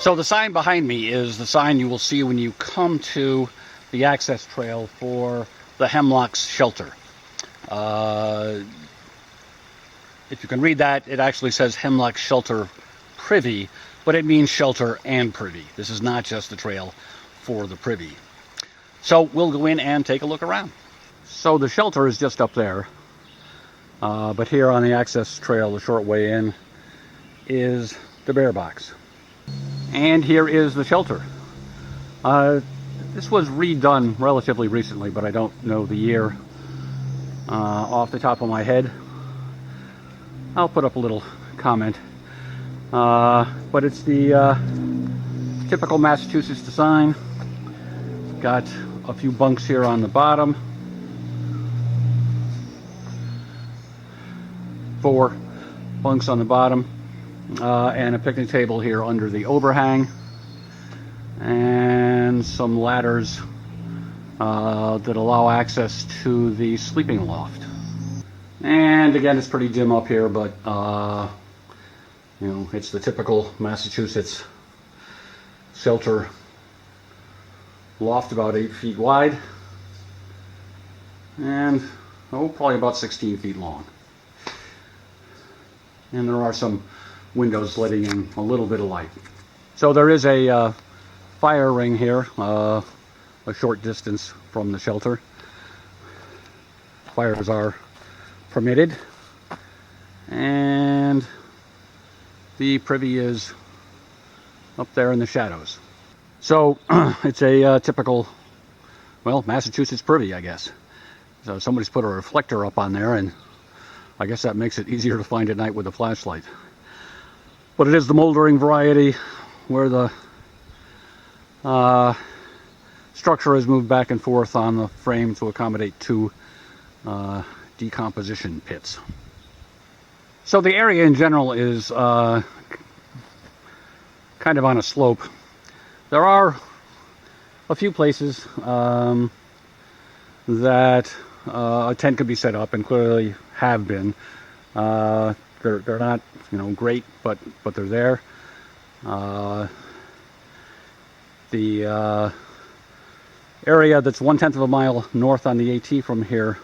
So the sign behind me is the sign you will see when you come to the access trail for the Hemlocks Shelter. If you can read that, it actually says Hemlocks Shelter Privy, but it means shelter and privy. This is not just the trail for the privy. So we'll go in and take a look around. So the shelter is just up there, but here on the access trail, the short way in, is the bear box. And here is the shelter. This was redone relatively recently, but I don't know the year off the top of my head. I'll put up a little comment. But it's the typical Massachusetts design. Got a few bunks here on the bottom. 4 bunks on the bottom. And a picnic table here under the overhang. And some ladders that allow access to the sleeping loft. And again, it's pretty dim up here, but you know, it's the typical Massachusetts shelter loft, about 8 feet wide and probably about 16 feet long. And there are some windows letting in a little bit of light. So there is a fire ring here, a short distance from the shelter. Fires are permitted, and the privy is up there in the shadows. So it's a typical, well, Massachusetts privy, I guess. So somebody's put a reflector up on there, and I guess that makes it easier to find at night with a flashlight. But it is the moldering variety where the structure is moved back and forth on the frame to accommodate 2 decomposition pits. So the area in general is kind of on a slope. There are a few places that a tent could be set up, and clearly have been. They're not, you know, great, but they're there. The area that's 1/10 of a mile north on the AT from here,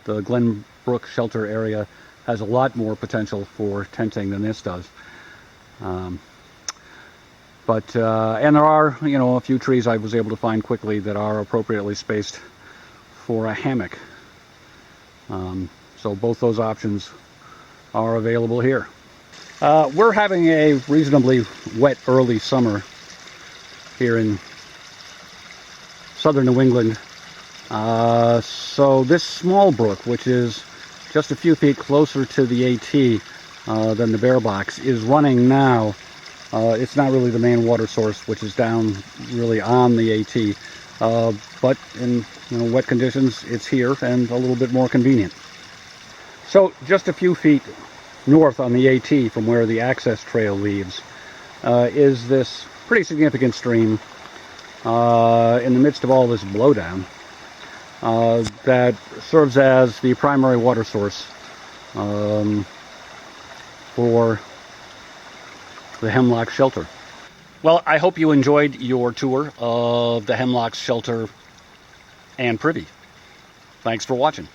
the Glenbrook Shelter area, has a lot more potential for tenting than this does. And there are, you know, a few trees I was able to find quickly that are appropriately spaced for a hammock. So both those options are available here. We're having a reasonably wet early summer here in southern New England. So this small brook, which is just a few feet closer to the AT than the bear box, is running now. It's not really the main water source, which is down really on the AT, but in, you know, wet conditions, it's here and a little bit more convenient. So just a few feet north on the AT from where the access trail leaves is this pretty significant stream in the midst of all this blowdown that serves as the primary water source for the Hemlocks Shelter. Well, I hope you enjoyed your tour of the Hemlocks Shelter and Privy. Thanks for watching.